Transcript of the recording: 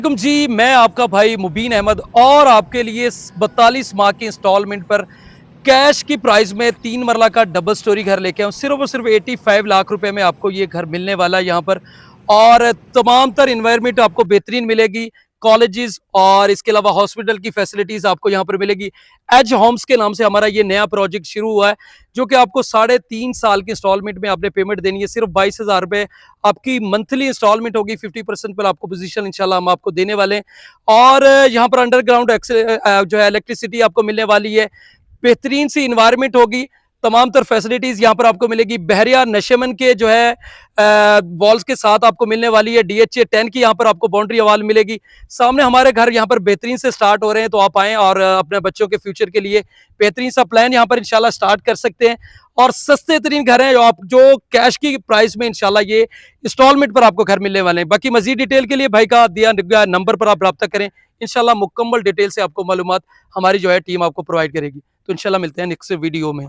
जी, मैं आपका भाई मुबीन अहमद और आपके लिए 42 माह की इंस्टॉलमेंट पर कैश की प्राइस में 3 मरला का डबल स्टोरी घर लेके आया हूँ। सिर्फ़ और सिर्फ़ 85 लाख रुपए में आपको ये घर मिलने वाला है यहाँ पर और तमाम तर एनवायरनमेंट आपको बेहतरीन मिलेगी। कॉलेजेस और इसके अलावा हॉस्पिटल की फैसिलिटीज़ आपको यहाँ पर मिलेगी। एज होम्स के नाम से हमारा ये नया प्रोजेक्ट शुरू हुआ है, जो कि आपको 3.5 साल की इंस्टॉलमेंट में आपने पेमेंट देनी है। सिर्फ़ 22,000 रुपए आपकी मंथली इंस्टॉलमेंट होगी। 50% पर आपको पोज़ीशन इंशाल्लाह हम आपको देने वाले हैं और यहाँ पर अंडरग्राउंड जो है इलेक्ट्रिसिटी आपको मिलने वाली है। बेहतरीन सी इन्वायरमेंट होगी, तमाम तर फैसिलिटीज़ यहाँ पर आपको मिलेगी। बहरिया नशेमन के जो है वॉल्स के साथ आपको मिलने वाली है। DHA 10 की यहाँ पर आपको बाउंड्री वॉल मिलेगी। सामने हमारे घर यहाँ पर बेहतरीन से स्टार्ट हो रहे हैं, तो आप आएँ और अपने बच्चों के फ्यूचर के लिए बेहतरीन सा प्लान यहाँ पर इंशाल्लाह स्टार्ट कर सकते हैं और सस्ते तरीन घर हैं जो कैश की प्राइस में इंशाल्लाह ये इंस्टॉलमेंट पर आपको घर मिलने वाले हैं। बाकी मज़ीद डिटेल के लिए भाई का दिया गया नंबर पर आप राब्ता करें। इंशाल्लाह मुकम्मल डिटेल से आपको मालूमात हमारी जो है टीम आपको प्रोवाइड करेगी। तो इंशाल्लाह मिलते हैं नेक्स्ट वीडियो में।